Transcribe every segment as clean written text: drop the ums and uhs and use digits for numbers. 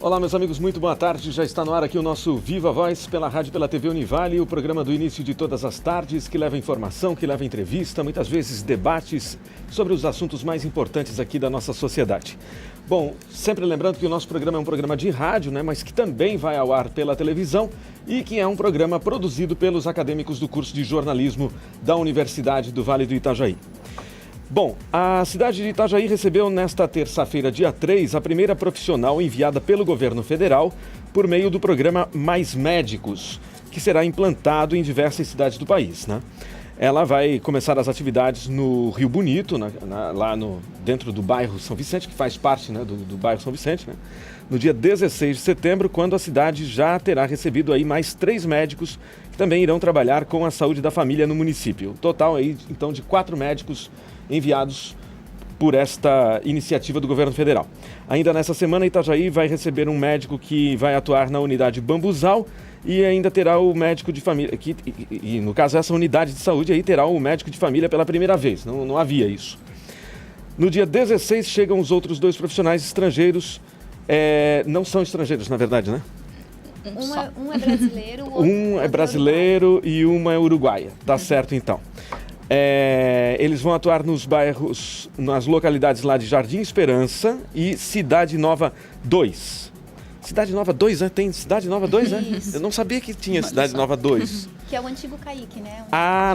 Olá, meus amigos, muito boa tarde. Já está no ar aqui o nosso Viva Voz pela rádio e pela TV Univale, o programa do início de todas as tardes, que leva informação, que leva entrevista, muitas vezes debates sobre os assuntos mais importantes aqui da nossa sociedade. Bom, sempre lembrando que o nosso programa é um programa de rádio, né, mas que também vai ao ar pela televisão e que é um programa produzido pelos acadêmicos do curso de jornalismo da Universidade do Vale do Itajaí. Bom, a cidade de Itajaí recebeu nesta terça-feira, dia 3, a primeira profissional enviada pelo governo federal por meio do programa Mais Médicos, que será implantado em diversas cidades do país, né? Ela vai começar as atividades no Rio Bonito, dentro do bairro São Vicente, que faz parte, né, do bairro São Vicente, né? No dia 16 de setembro, quando a cidade já terá recebido aí mais 3 médicos que também irão trabalhar com a saúde da família no município. Total aí, então, de 4 médicos enviados por esta iniciativa do governo federal. Ainda nessa semana, Itajaí vai receber um médico que vai atuar na unidade Bambuzal e ainda terá o médico de família, e no caso essa unidade de saúde aí terá o médico de família pela primeira vez, não havia isso. No dia 16 chegam os outros 2 profissionais estrangeiros, não são estrangeiros na verdade, né? Um é brasileiro, o outro um é brasileiro e uma é uruguaia, tá certo então. Eles vão atuar nos bairros, nas localidades lá de Jardim Esperança e Cidade Nova 2. Cidade Nova 2, né? Tem Cidade Nova 2, né? Isso. Eu não sabia que tinha Cidade Nova 2. Que é o antigo Caique, né?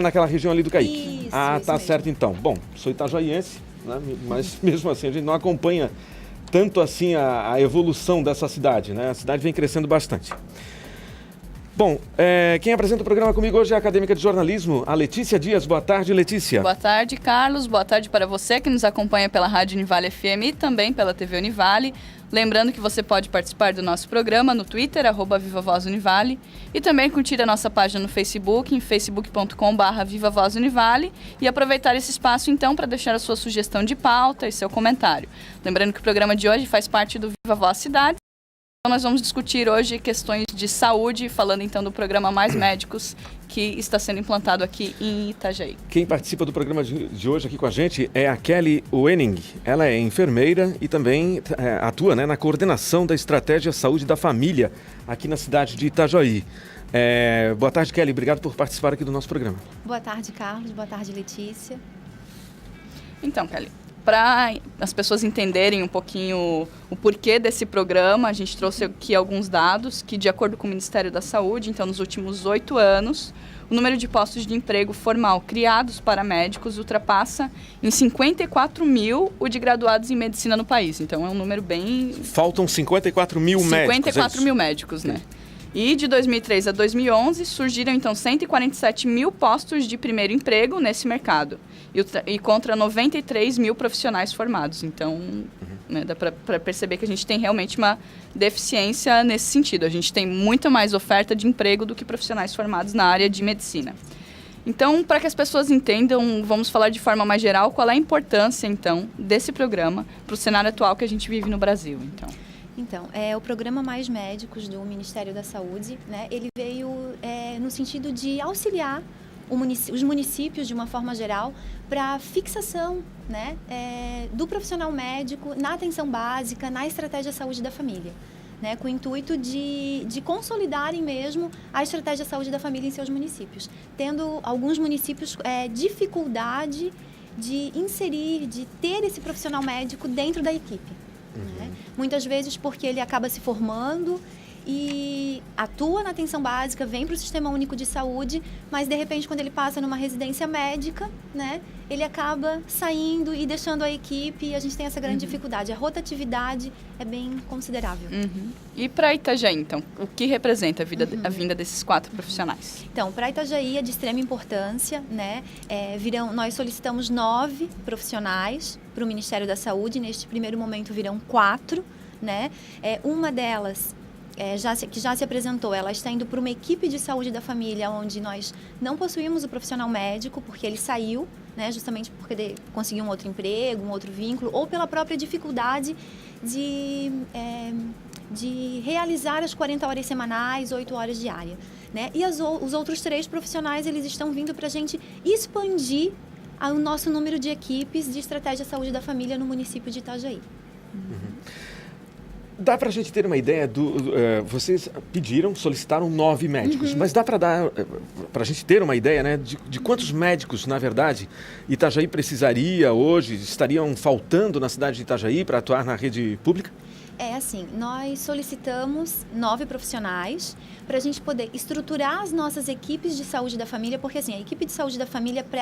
Naquela região ali do Caique. Isso, tá mesmo. certo então. Bom, sou itajaiense, né? Mas mesmo assim a gente não acompanha tanto assim a evolução dessa cidade, né? A cidade vem crescendo bastante. Bom, quem apresenta o programa comigo hoje é a acadêmica de jornalismo, a Letícia Dias. Boa tarde, Letícia. Boa tarde, Carlos. Boa tarde para você que nos acompanha pela Rádio Univale FM e também pela TV Univale. Lembrando que você pode participar do nosso programa no Twitter, @VivaVozUnivale, e também curtir a nossa página no Facebook, em facebook.com/VivaVozUnivale, e aproveitar esse espaço, então, para deixar a sua sugestão de pauta e seu comentário. Lembrando que o programa de hoje faz parte do Viva Voz Cidade. Então, nós vamos discutir hoje questões de saúde, falando então do programa Mais Médicos, que está sendo implantado aqui em Itajaí. Quem participa do programa de hoje aqui com a gente é a Kelly Wenning. Ela é enfermeira e também atua, né, na coordenação da Estratégia Saúde da Família aqui na cidade de Itajaí. Boa tarde, Kelly. Obrigado por participar aqui do nosso programa. Boa tarde, Carlos. Boa tarde, Letícia. Então, Kelly, para as pessoas entenderem um pouquinho o porquê desse programa, a gente trouxe aqui alguns dados que, de acordo com o Ministério da Saúde, então, nos últimos 8 anos, o número de postos de emprego formal criados para médicos ultrapassa em 54 mil o de graduados em medicina no país. Então, é um número bem... Faltam 54 mil médicos. 54 mil médicos, né? E de 2003 a 2011, surgiram, então, 147 mil postos de primeiro emprego nesse mercado. E contra 93 mil profissionais formados. Então, né, dá para perceber que a gente tem realmente uma deficiência nesse sentido. A gente tem muito mais oferta de emprego do que profissionais formados na área de medicina. Então, para que as pessoas entendam, vamos falar de forma mais geral, qual é a importância, então, desse programa para o cenário atual que a gente vive no Brasil, Então, o programa Mais Médicos do Ministério da Saúde, né, ele veio no sentido de auxiliar os municípios, de uma forma geral, para fixação, né, do profissional médico na atenção básica, na estratégia saúde da família, né, com o intuito de consolidarem mesmo a estratégia saúde da família em seus municípios, tendo alguns municípios dificuldade de inserir, de ter esse profissional médico dentro da equipe. Né? Muitas vezes porque ele acaba se formando e atua na atenção básica, vem para o Sistema Único de Saúde, mas de repente quando ele passa numa residência médica, né, ele acaba saindo e deixando a equipe e a gente tem essa grande dificuldade. A rotatividade é bem considerável. E para Itajaí, então, o que representa a vinda desses 4 profissionais? Então, para Itajaí é de extrema importância, né? Nós solicitamos 9 profissionais para o Ministério da Saúde, neste primeiro momento virão 4, né? Uma delas que já se apresentou, ela está indo para uma equipe de saúde da família, onde nós não possuímos o profissional médico, porque ele saiu, né, justamente porque conseguiu um outro emprego, um outro vínculo, ou pela própria dificuldade de realizar as 40 horas semanais, 8 horas diárias. Né? E os outros 3 profissionais, eles estão vindo para a gente expandir o nosso número de equipes de estratégia saúde da família no município de Itajaí. Dá para a gente ter uma ideia vocês solicitaram 9 médicos, mas dá para a gente ter uma ideia, né, de quantos médicos, na verdade, Itajaí precisaria hoje, estariam faltando na cidade de Itajaí para atuar na rede pública? Assim, nós solicitamos 9 profissionais para a gente poder estruturar as nossas equipes de saúde da família, porque assim, a equipe de saúde da família, para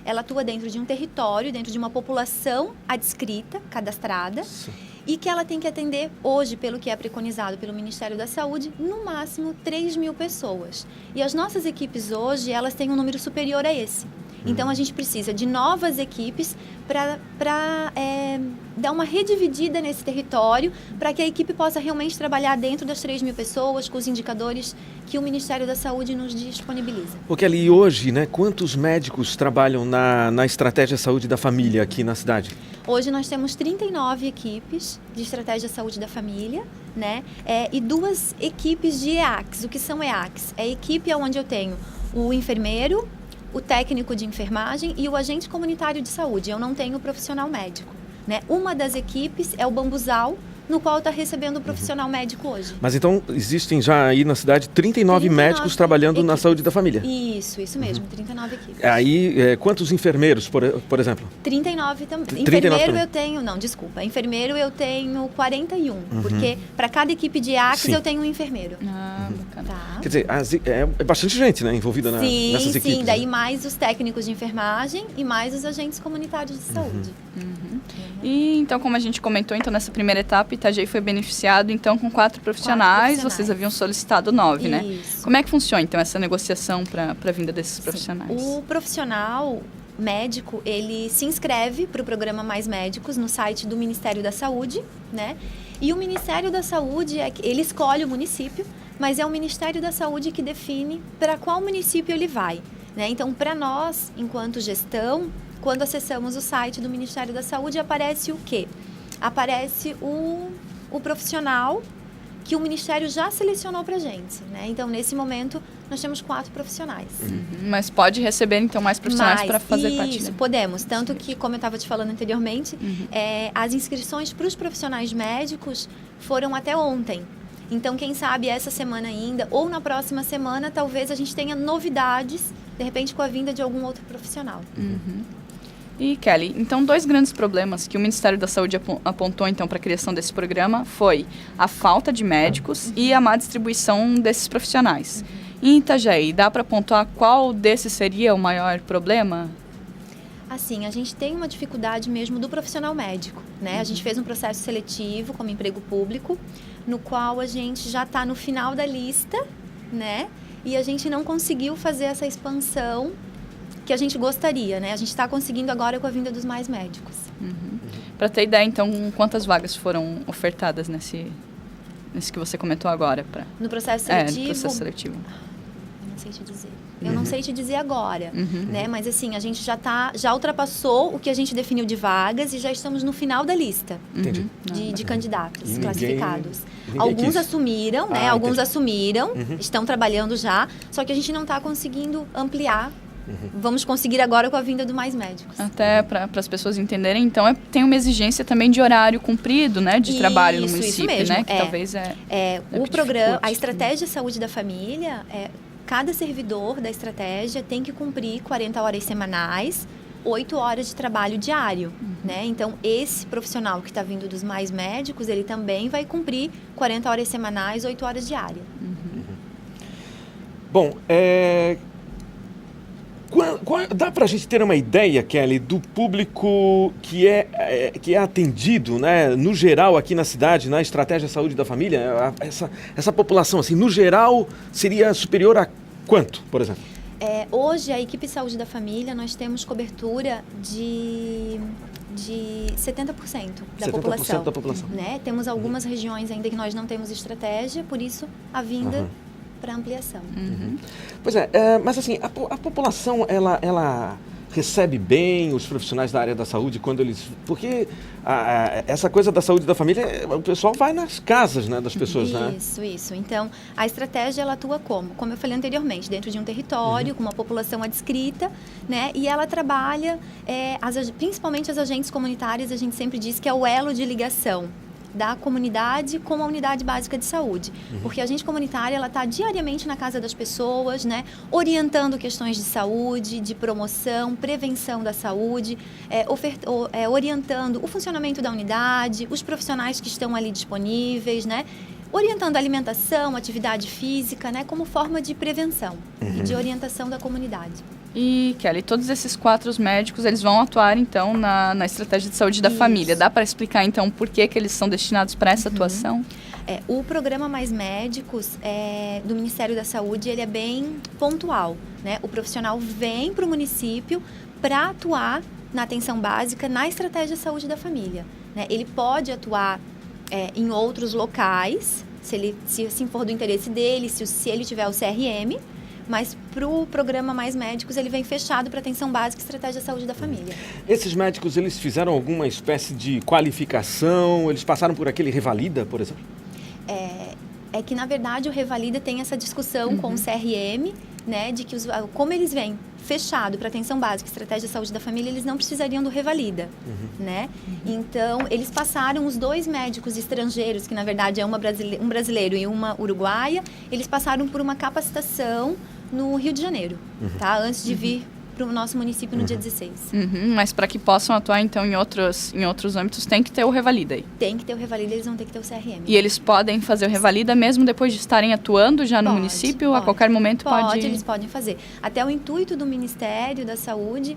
ela atua dentro de um território, dentro de uma população adscrita, cadastrada, Sim. E que ela tem que atender hoje, pelo que é preconizado pelo Ministério da Saúde, no máximo 3.000 pessoas. E as nossas equipes hoje, elas têm um número superior a esse. Então, a gente precisa de novas equipes para dar uma redividida nesse território, para que a equipe possa realmente trabalhar dentro das 3.000 pessoas, com os indicadores que o Ministério da Saúde nos disponibiliza. O Kelly, hoje, né, quantos médicos trabalham na estratégia saúde da família aqui na cidade? Hoje nós temos 39 equipes de estratégia saúde da família, né? E 2 equipes de EACs. O que são EACs? É a equipe onde eu tenho o enfermeiro, o técnico de enfermagem e o agente comunitário de saúde. Eu não tenho profissional médico, né? Uma das equipes é o Bambuzal, no qual está recebendo o profissional médico hoje. Mas então existem já aí na cidade 39 médicos trabalhando equipes. Na saúde da família? Isso mesmo, 39 equipes. Aí, quantos enfermeiros, por exemplo? 39 também. 39 Enfermeiro eu tenho 41, porque para cada equipe de EACs eu tenho um enfermeiro. Bacana. Tá. Quer dizer, é bastante gente, né, envolvida nessas equipes. Sim, daí mais os técnicos de enfermagem e mais os agentes comunitários de saúde. E então, como a gente comentou, então nessa primeira etapa, Itajaí foi beneficiado então com 4 profissionais. Vocês haviam solicitado 9, né? Isso. Como é que funciona então essa negociação para a vinda desses profissionais? O profissional médico, ele se inscreve para o programa Mais Médicos no site do Ministério da Saúde, né? E o Ministério da Saúde, ele escolhe o município, mas é o Ministério da Saúde que define para qual município ele vai, né? Então, para nós, enquanto gestão, quando acessamos o site do Ministério da Saúde, aparece o quê? Aparece o profissional que o Ministério já selecionou para a gente, né? Então, nesse momento, nós temos 4 profissionais. Mas pode receber, então, mais profissionais para fazer parte? Isso, podemos. Tanto que, como eu estava te falando anteriormente, as inscrições para os profissionais médicos foram até ontem. Então, quem sabe essa semana ainda, ou na próxima semana, talvez a gente tenha novidades, de repente, com a vinda de algum outro profissional. E, Kelly, então 2 grandes problemas que o Ministério da Saúde apontou então para a criação desse programa foi a falta de médicos e a má distribuição desses profissionais. Em Itajaí, dá para pontuar qual desses seria o maior problema? Assim, a gente tem uma dificuldade mesmo do profissional médico, né? A gente fez um processo seletivo como emprego público, no qual a gente já está no final da lista, né? E a gente não conseguiu fazer essa expansão que a gente gostaria, né? A gente está conseguindo agora com a vinda dos mais médicos. Para ter ideia, então, quantas vagas foram ofertadas nesse que você comentou agora? No processo seletivo? No processo seletivo. Eu não sei te dizer. Eu não sei te dizer agora, né? Mas assim, a gente já ultrapassou o que a gente definiu de vagas e já estamos no final da lista de candidatos classificados. Alguns assumiram, né? Alguns assumiram, estão trabalhando já, só que a gente não está conseguindo ampliar. Vamos conseguir agora com a vinda do Mais Médicos. Até para as pessoas entenderem, então tem uma exigência também de horário cumprido, né, de trabalho no município, mesmo. né, que talvez o programa, a estratégia Saúde da Família, cada servidor da estratégia tem que cumprir 40 horas semanais, 8 horas de trabalho diário, né? Então, esse profissional que está vindo dos Mais Médicos, ele também vai cumprir 40 horas semanais, 8 horas diárias. Bom, dá para a gente ter uma ideia, Kelly, do público que é atendido, né, no geral aqui na cidade, na estratégia saúde da família? Essa população, assim, no geral, seria superior a quanto, por exemplo? Hoje, a equipe saúde da família, nós temos cobertura de 70% da população. 70% da população. Né? Temos algumas regiões ainda que nós não temos estratégia, por isso a vinda para ampliação. Pois mas assim, a população, ela recebe bem os profissionais da área da saúde quando eles... Porque essa coisa da saúde da família, o pessoal vai nas casas, né, das pessoas, né? Isso. Então, a estratégia, ela atua como eu falei anteriormente, dentro de um território, com uma população adscrita, né? E ela trabalha, principalmente as agentes comunitárias, a gente sempre diz que é o elo de ligação da comunidade com a unidade básica de saúde. Porque a agente comunitária, ela está diariamente na casa das pessoas, né, orientando questões de saúde, de promoção, prevenção da saúde, orientando o funcionamento da unidade, os profissionais que estão ali disponíveis, né, orientando a alimentação, atividade física, né, como forma de prevenção e de orientação da comunidade. E, Kelly, todos esses 4 médicos, eles vão atuar, então, na estratégia de saúde da família. Dá para explicar, então, por que eles são destinados para essa atuação? O programa Mais Médicos do Ministério da Saúde, ele é bem pontual, né? O profissional vem para o município para atuar na atenção básica, na estratégia de saúde da família, né? Ele pode atuar em outros locais, se for do interesse dele, se ele tiver o CRM, mas para o programa Mais Médicos, ele vem fechado para atenção básica e estratégia de saúde da família. Esses médicos, eles fizeram alguma espécie de qualificação? Eles passaram por aquele Revalida, por exemplo? É que, na verdade, o Revalida tem essa discussão com o CRM, né, de que como eles vêm fechado para atenção básica e estratégia de saúde da família, eles não precisariam do Revalida, né? Então, eles passaram, os 2 médicos estrangeiros, que na verdade é um brasileiro e uma uruguaia, eles passaram por uma capacitação no Rio de Janeiro, tá? Antes de vir para o nosso município no dia 16. Mas para que possam atuar, então, em outros âmbitos, tem que ter o Revalida aí? Tem que ter o Revalida, eles vão ter que ter o CRM. E eles podem fazer o Revalida mesmo depois de estarem atuando já no município? A qualquer momento pode... Eles podem fazer. Até o intuito do Ministério da Saúde,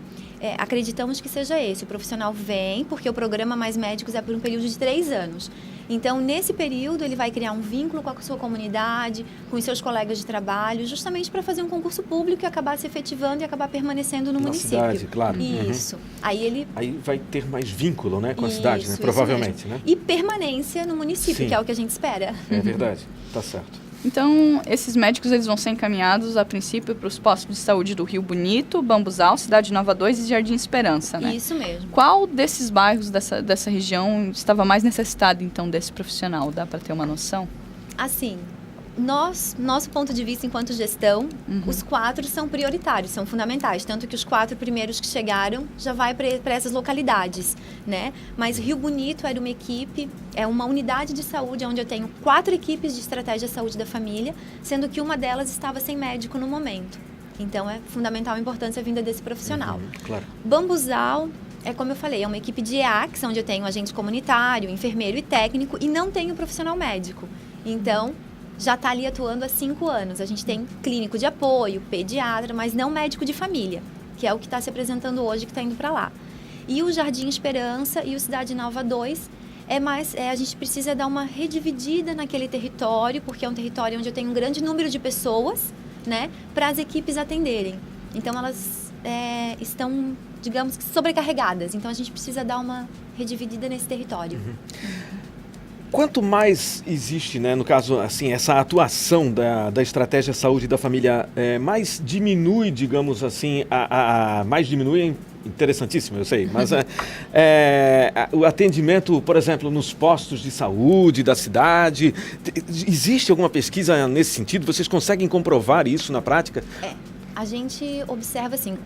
acreditamos que seja esse. O profissional vem, porque o programa Mais Médicos é por um período de 3 anos. Então, nesse período, ele vai criar um vínculo com a sua comunidade, com os seus colegas de trabalho, justamente para fazer um concurso público e acabar se efetivando e acabar permanecendo no município. Na cidade, claro. Isso. Aí vai ter mais vínculo, né, com a cidade, né? Provavelmente, né? E permanência no município, Sim. que é o que a gente espera. É verdade, tá certo. Então, esses médicos, eles vão ser encaminhados, a princípio, para os postos de saúde do Rio Bonito, Bambuzal, Cidade Nova 2 e Jardim Esperança, né? Isso mesmo. Qual desses bairros dessa região estava mais necessitado, então, desse profissional? Dá para ter uma noção? Assim, nosso ponto de vista enquanto gestão, os 4 são prioritários, são fundamentais, tanto que os 4 primeiros que chegaram já vai para essas localidades, né? Mas Rio Bonito era uma equipe, é uma unidade de saúde onde eu tenho 4 equipes de estratégia de saúde da família, sendo que uma delas estava sem médico no momento. Então, é fundamental a importância da vinda desse profissional. Claro. Bambuzal, como eu falei, é uma equipe de EACs, onde eu tenho agente comunitário, enfermeiro e técnico, e não tenho profissional médico. Então, já está ali atuando há 5 anos. A gente tem clínico de apoio, pediatra, mas não médico de família, que é o que está se apresentando hoje, que está indo para lá. E o Jardim Esperança e o Cidade Nova 2, a gente precisa dar uma redividida naquele território, porque é um território onde eu tenho um grande número de pessoas, né, para as equipes atenderem. Então, elas estão, digamos que, sobrecarregadas. Então, a gente precisa dar uma redividida nesse território. Quanto mais existe, né, no caso, assim, essa atuação da estratégia saúde da família, mais diminui, digamos assim, mais diminui é interessantíssimo, eu sei, mas o atendimento, por exemplo, nos postos de saúde da cidade, existe alguma pesquisa nesse sentido? Vocês conseguem comprovar isso na prática? A gente observa, assim,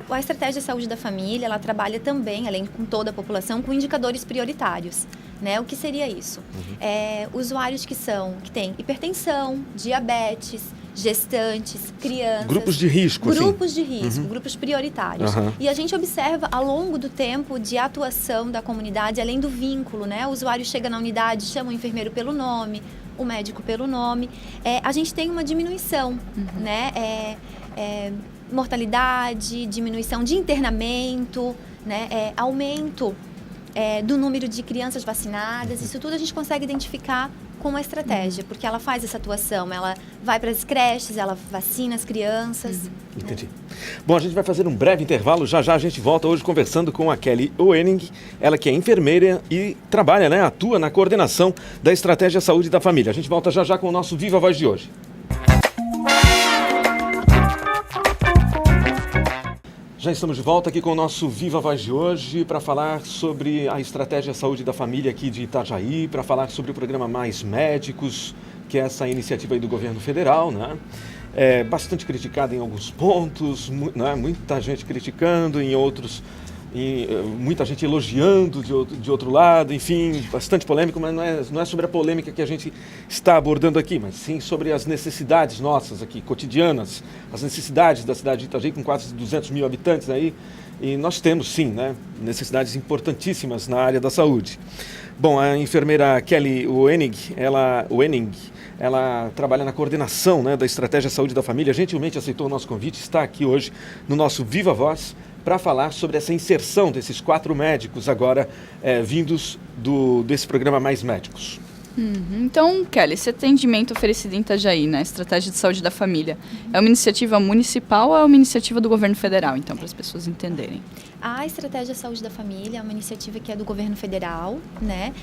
a estratégia de saúde da família, ela trabalha também, além com toda a população, com indicadores prioritários, né? O que seria isso? Usuários que têm hipertensão, diabetes, gestantes, crianças... Grupos de risco, Grupos de risco, grupos prioritários. E a gente observa, ao longo do tempo de atuação da comunidade, além do vínculo, né? O usuário chega na unidade, chama o enfermeiro pelo nome, o médico pelo nome. A gente tem uma diminuição, né? Mortalidade, diminuição de internamento, né? Aumento do número de crianças vacinadas. Isso tudo a gente consegue identificar com a estratégia, porque ela faz essa atuação, ela vai para as creches, ela vacina as crianças. Entendi. Bom, a gente vai fazer um breve intervalo, já a gente volta hoje conversando com a Kelly Oening, ela que é enfermeira e trabalha, né, atua na coordenação da Estratégia Saúde da Família. A gente volta já com o nosso Viva Voz de hoje. Já estamos de volta aqui com o nosso Viva Voz de hoje para falar sobre a estratégia Saúde da Família aqui de Itajaí, para falar sobre o programa Mais Médicos, que é essa iniciativa aí do governo federal, né? É bastante criticada em alguns pontos, né? Muita gente criticando, em outros, muita gente elogiando de outro lado, enfim, bastante polêmico, mas não é sobre a polêmica que a gente está abordando aqui, mas sim sobre as necessidades nossas aqui, cotidianas, as necessidades da cidade de Itajaí, com quase 200 mil habitantes aí, e nós temos sim, né, necessidades importantíssimas na área da saúde. Bom, a enfermeira Kelly Wenning, ela trabalha na coordenação, né, da Estratégia Saúde da Família, gentilmente aceitou o nosso convite, está aqui hoje no nosso Viva Voz para falar sobre essa inserção desses 4 médicos agora vindos desse programa Mais Médicos. Então, Kelly, esse atendimento oferecido em Itajaí, né, Estratégia de Saúde da Família, é uma iniciativa municipal ou é uma iniciativa do governo federal, então, para as pessoas entenderem? A Estratégia Saúde da Família é uma iniciativa que é do governo federal, né,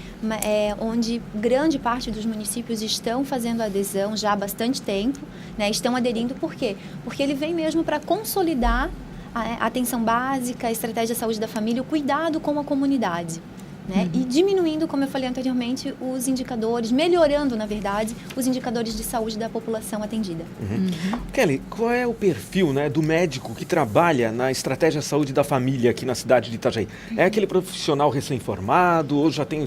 onde grande parte dos municípios estão fazendo adesão já há bastante tempo, né, estão aderindo. Por quê? Porque ele vem mesmo para consolidar a atenção básica, a estratégia de saúde da família, o cuidado com a comunidade. Né? E diminuindo, como eu falei anteriormente, os indicadores, melhorando, na verdade, os indicadores de saúde da população atendida. Kelly, qual é o perfil, né, do médico que trabalha na estratégia saúde da família aqui na cidade de Itajaí? É aquele profissional recém-formado ou já tem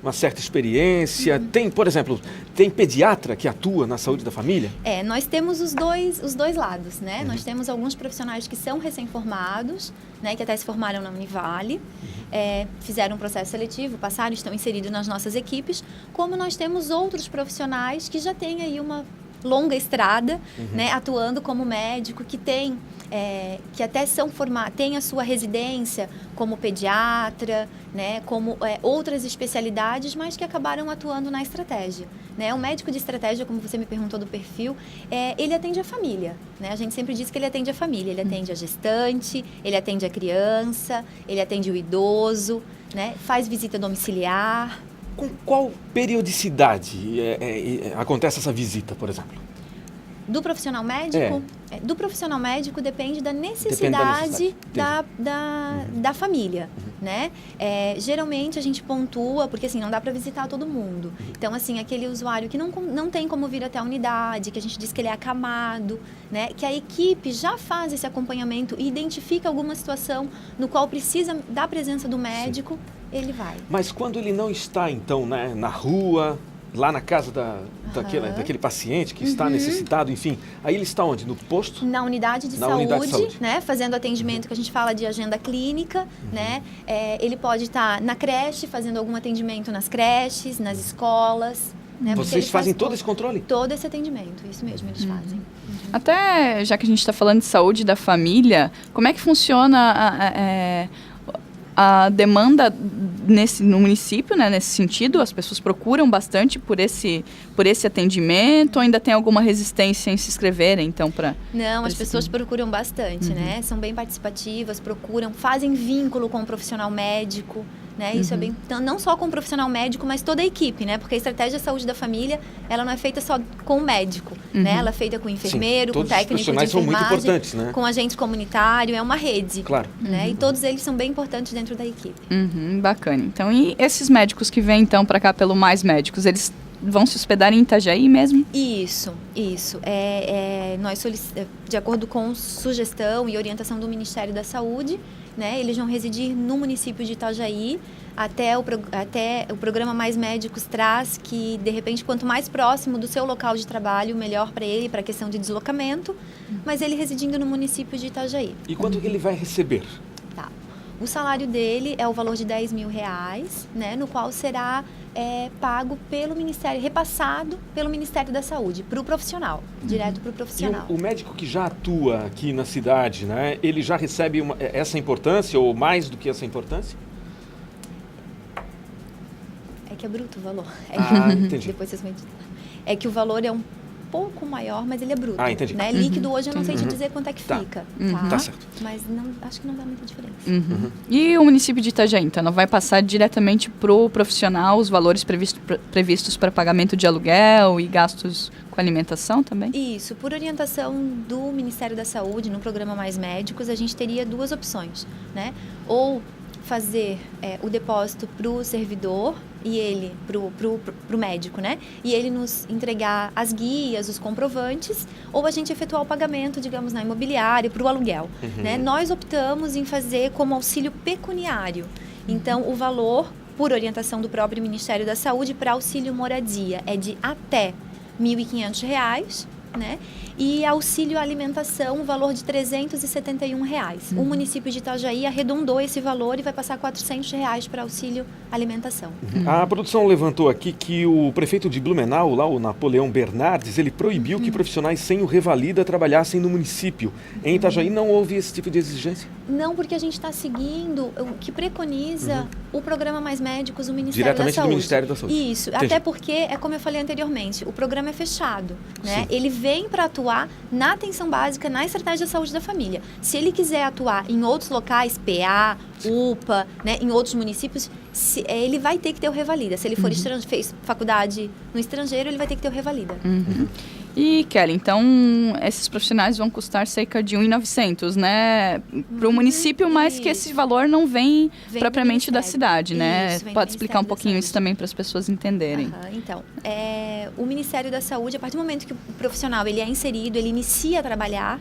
uma certa experiência? Tem, por exemplo, tem pediatra que atua na saúde da família? Nós temos os dois lados, né? Nós temos alguns profissionais que são recém-formados, né, que até se formaram na Univale, fizeram um processo seletivo, passaram, estão inseridos nas nossas equipes, como nós temos outros profissionais que já têm aí uma longa estrada, né, atuando como médico, que até são formados, têm a sua residência como pediatra, né, como outras especialidades, mas que acabaram atuando na estratégia. Né? O médico de estratégia, como você me perguntou do perfil, ele atende a família. Né? A gente sempre diz que ele atende a família, ele atende a gestante, ele atende a criança, ele atende o idoso, né? Faz visita domiciliar. Com qual periodicidade acontece essa visita, por exemplo? Do profissional médico? Do profissional médico depende da necessidade da família, né? Geralmente a gente pontua, porque assim, não dá para visitar todo mundo. Então, assim, aquele usuário que não tem como vir até a unidade, que a gente diz que ele é acamado, né? Que a equipe já faz esse acompanhamento e identifica alguma situação no qual precisa da presença do médico, ele vai. Mas quando ele não está, então, né, na rua, lá na casa daquele paciente que está necessitado, enfim, aí ele está onde? No posto? Na unidade de saúde, né? Fazendo atendimento que a gente fala de agenda clínica, né? Ele pode estar na creche, fazendo algum atendimento nas creches, nas escolas. Né? Vocês fazem todo esse controle? Todo esse atendimento, isso mesmo, eles fazem. Até, já que a gente está falando de saúde da família, como é que funciona a demanda no município, né, nesse sentido? As pessoas procuram bastante por esse atendimento ou ainda tem alguma resistência em se inscreverem, então, para... Não, as pessoas procuram bastante, né? São bem participativas, fazem vínculo com o profissional médico, né? Isso é bem, não só com o profissional médico, mas toda a equipe, né? Porque a estratégia de saúde da família, ela não é feita só com o médico, né? Ela é feita com o enfermeiro, com o técnico de enfermagem, são muito importantes, né? Com agente comunitário, é uma rede. Claro. Né? E todos eles são bem importantes dentro da equipe. Bacana. Então, e esses médicos que vêm, então, para cá pelo Mais Médicos, eles vão se hospedar em Itajaí mesmo? Isso. Nós de acordo com sugestão e orientação do Ministério da Saúde, né, eles vão residir no município de Itajaí, até o programa Mais Médicos traz que, de repente, quanto mais próximo do seu local de trabalho, melhor para ele, para a questão de deslocamento, mas ele residindo no município de Itajaí. E quanto que ele vai receber? Tá. O salário dele é o valor de R$10 mil, né, no qual será pago pelo Ministério, repassado pelo Ministério da Saúde, para o profissional, direto para o profissional. E o médico que já atua aqui na cidade, né, ele já recebe essa importância ou mais do que essa importância? É que é bruto o valor. Entendi. Depois vocês meditam. É que o valor é pouco maior, mas ele é bruto. Ah, entendi. Né? Líquido hoje eu não sei te dizer quanto é que fica. Tá certo. Mas acho que não dá muita diferença. E o município de Itajaí, então, não vai passar diretamente para o profissional os valores previstos para pagamento de aluguel e gastos com alimentação também? Isso, por orientação do Ministério da Saúde, no programa Mais Médicos, a gente teria duas opções, né? Ou fazer o depósito para o servidor e ele, para o médico, né? E ele nos entregar as guias, os comprovantes, ou a gente efetuar o pagamento, digamos, na imobiliária, para o aluguel. Né? Nós optamos em fazer como auxílio pecuniário. Então, o valor, por orientação do próprio Ministério da Saúde, para auxílio moradia é de até R$ 1.500, né? E auxílio alimentação, o valor de R$ 371. O município de Itajaí arredondou esse valor e vai passar R$ 400 para auxílio alimentação. A produção levantou aqui que o prefeito de Blumenau, lá o Napoleão Bernardes, ele proibiu que profissionais sem o Revalida trabalhassem no município. Em Itajaí não houve esse tipo de exigência? Não, porque a gente está seguindo o que preconiza o programa Mais Médicos, o Ministério da Diretamente Saúde. do Ministério da Saúde. Isso, Entendi. até porque, é como eu falei anteriormente, o programa é fechado. Né? Ele vem para atuar na atenção básica, na estratégia de saúde da família. Se ele quiser atuar em outros locais, PA, UPA, né, em outros municípios, ele vai ter que ter o Revalida. Se ele for fez faculdade no estrangeiro, ele vai ter que ter o Revalida. E, Kelly, então, esses profissionais vão custar cerca de R$ 1.900, né? Para o município, mas que esse valor não vem propriamente da cidade, né? Isso, vem do Pode explicar um Ministério da pouquinho isso Saúde. também para as pessoas entenderem. Então, o Ministério da Saúde, a partir do momento que o profissional ele é inserido, ele inicia a trabalhar,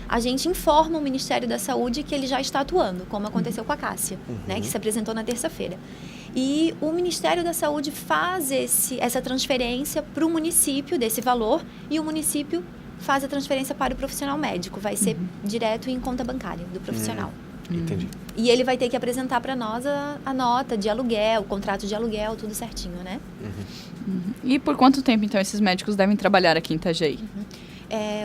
a gente informa o Ministério da Saúde que ele já está atuando, como aconteceu com a Cássia, né, que se apresentou na terça-feira. E o Ministério da Saúde faz essa transferência para o município desse valor e o município faz a transferência para o profissional médico. Vai ser direto em conta bancária do profissional. Entendi. E ele vai ter que apresentar para nós a nota de aluguel, o contrato de aluguel, tudo certinho, né? E por quanto tempo, então, esses médicos devem trabalhar aqui em Itajaí?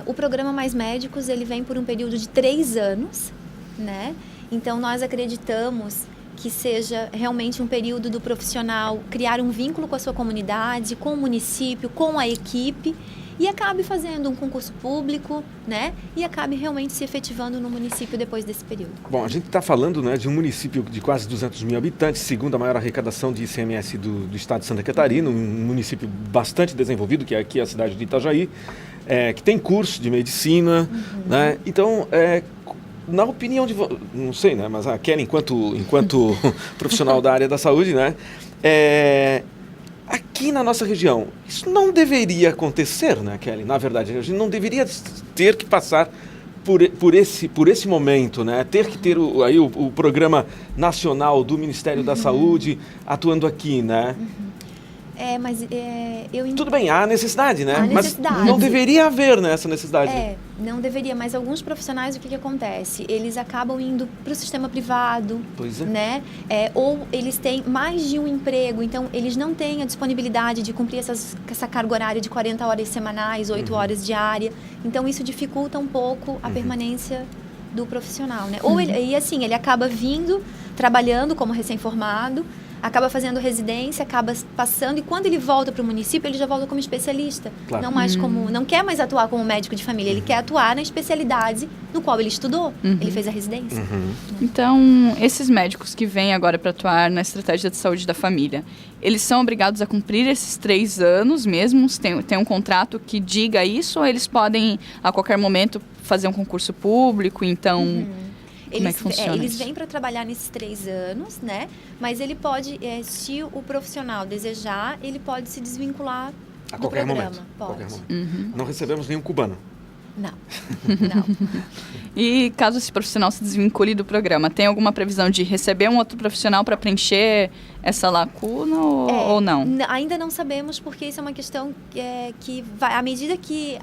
O programa Mais Médicos, ele vem por um período de 3 anos, né? Então, nós acreditamos que seja realmente um período do profissional criar um vínculo com a sua comunidade, com o município, com a equipe e acabe fazendo um concurso público, né? E acabe realmente se efetivando no município depois desse período. Bom, a gente está falando, né, de um município de quase 200 mil habitantes, segunda maior arrecadação de ICMS do estado de Santa Catarina, um município bastante desenvolvido, que é aqui a cidade de Itajaí, que tem curso de medicina, né? Então, na opinião de não sei, né, mas a Kelly, enquanto profissional da área da saúde, né, aqui na nossa região, isso não deveria acontecer, né, Kelly? Na verdade, a gente não deveria ter que passar por esse momento, né? Ter que ter o programa nacional do Ministério da Saúde atuando aqui, né? Mas Tudo bem, há necessidade, né? Há necessidade. Mas não deveria haver, né, essa necessidade. Não deveria, mas alguns profissionais, o que acontece? Eles acabam indo para o sistema privado, Pois é. né? Ou eles têm mais de um emprego, então eles não têm a disponibilidade de cumprir essa carga horária de 40 horas semanais, 8 horas diária. Então isso dificulta um pouco a permanência do profissional, né? Ou ele acaba vindo, trabalhando como recém-formado, acaba fazendo residência, acaba passando, e quando ele volta para o município, ele já volta como especialista. Claro. Não mais não quer mais atuar como médico de família, ele quer atuar na especialidade no qual ele estudou, ele fez a residência. Então, esses médicos que vêm agora para atuar na estratégia de saúde da família, eles são obrigados a cumprir esses 3 anos mesmo? Tem um contrato que diga isso, ou eles podem, a qualquer momento, fazer um concurso público, então... Como é que funciona eles isso? vêm para trabalhar nesses 3 anos, né? Mas ele pode, se o profissional desejar, ele pode se desvincular A do qualquer programa. momento. Pode. Qualquer momento. Não recebemos nenhum cubano. Não, não. E caso esse profissional se desvincule do programa, tem alguma previsão de receber um outro profissional para preencher essa lacuna ou não? Ainda não sabemos, porque isso é uma questão que vai, à medida que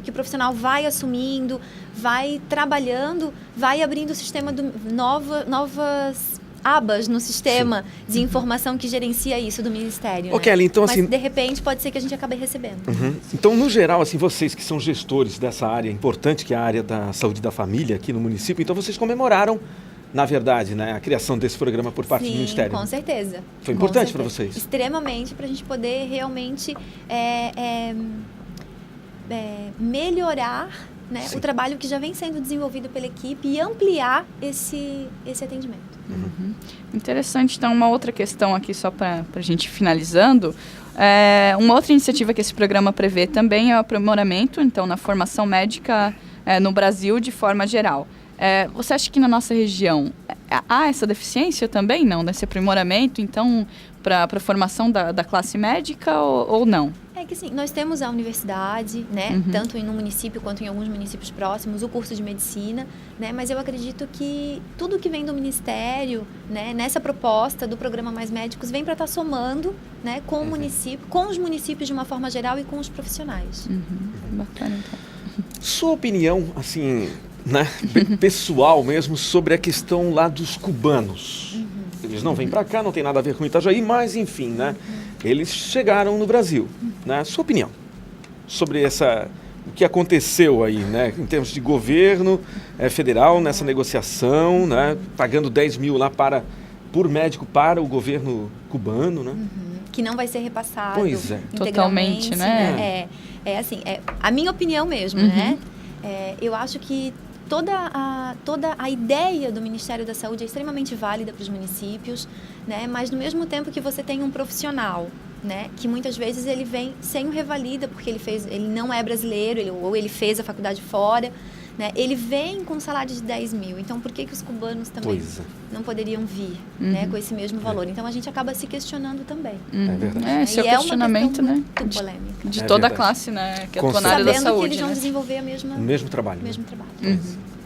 o profissional vai assumindo, vai trabalhando, vai abrindo o sistema novas abas no sistema de informação que gerencia isso do Ministério. Kelly, então, mas, assim, de repente, pode ser que a gente acabe recebendo. Então, no geral, assim, vocês que são gestores dessa área importante, que é a área da saúde da família aqui no município, então vocês comemoraram, na verdade, né, a criação desse programa por parte do Ministério. Com certeza. Foi importante para vocês? Extremamente, para a gente poder realmente melhorar, né, o trabalho que já vem sendo desenvolvido pela equipe e ampliar esse atendimento. Uhum. Interessante. Então, uma outra questão aqui, só para a gente finalizando, uma outra iniciativa que esse programa prevê também é o aprimoramento, então, na formação médica no Brasil de forma geral. Você acha que na nossa região há essa deficiência também, não? Nesse aprimoramento, então, para a formação da classe médica ou não? É que sim, nós temos a universidade, né, tanto no município quanto em alguns municípios próximos, o curso de medicina, né, mas eu acredito que tudo que vem do Ministério, né, nessa proposta do programa Mais Médicos, vem para estar somando, né, com o município, com os municípios de uma forma geral e com os profissionais. Bacana, então. Sua opinião, assim, né, pessoal mesmo, sobre a questão lá dos cubanos. Eles não vêm para cá, não tem nada a ver com Itajaí, mas enfim, né? Eles chegaram no Brasil, né? Sua opinião sobre o que aconteceu aí, né? Em termos de governo federal nessa negociação, né? Pagando 10 mil lá por médico para o governo cubano, né? Que não vai ser repassado. Pois é. Totalmente, né? Assim, a minha opinião mesmo, né? Eu acho que toda a ideia do Ministério da Saúde é extremamente válida para os municípios, né? Mas no mesmo tempo que você tem um profissional, né, que muitas vezes ele vem sem o revalida, porque ele não é brasileiro, ou ele fez a faculdade fora, né? Ele vem com um salário de 10 mil. Então, por que os cubanos também não poderiam vir, né, com esse mesmo valor? Então, a gente acaba se questionando também. É verdade. Esse é o questionamento, né? Muito polêmico. De toda a classe, né? Que atua na área da saúde. saúde, que eles vão né? desenvolver o mesmo trabalho.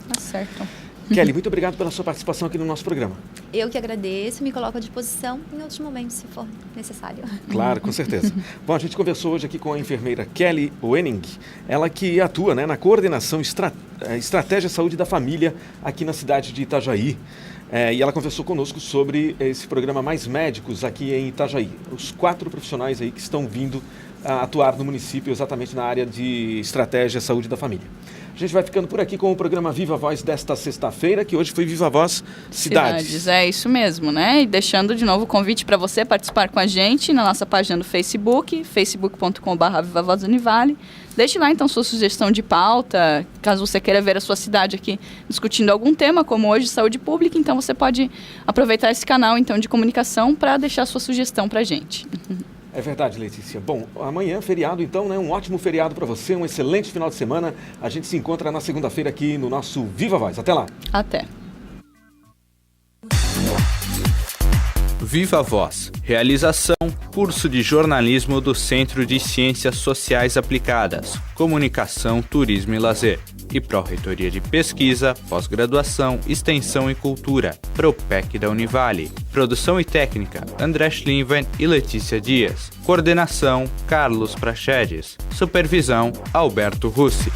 Tá certo. Kelly, muito obrigado pela sua participação aqui no nosso programa. Eu que agradeço, me coloco à disposição em outros momentos, se for necessário. Claro, com certeza. Bom, a gente conversou hoje aqui com a enfermeira Kelly Wenning, ela que atua, né, na coordenação Estratégia Saúde da Família aqui na cidade de Itajaí. E ela conversou conosco sobre esse programa Mais Médicos aqui em Itajaí. Os 4 profissionais aí que estão vindo a atuar no município exatamente na área de Estratégia Saúde da Família. A gente vai ficando por aqui com o programa Viva Voz desta sexta-feira, que hoje foi Viva Voz Cidades. É isso mesmo, né? E deixando de novo o convite para você participar com a gente na nossa página do Facebook, facebook.com/Viva Voz Univale. Deixe lá, então, sua sugestão de pauta, caso você queira ver a sua cidade aqui discutindo algum tema, como hoje, saúde pública. Então, você pode aproveitar esse canal, então, de comunicação para deixar sua sugestão para a gente. É verdade, Letícia. Bom, amanhã, feriado, então, né? Um ótimo feriado para você, um excelente final de semana. A gente se encontra na segunda-feira aqui no nosso Viva Voz. Até lá. Até. Viva Voz. Realização: curso de jornalismo do Centro de Ciências Sociais Aplicadas, Comunicação, Turismo e Lazer. E Pró-Reitoria de Pesquisa, Pós-Graduação, Extensão e Cultura, PROPEC da Univale. Produção e técnica: André Schlinven e Letícia Dias. Coordenação: Carlos Prachedes. Supervisão: Alberto Russi.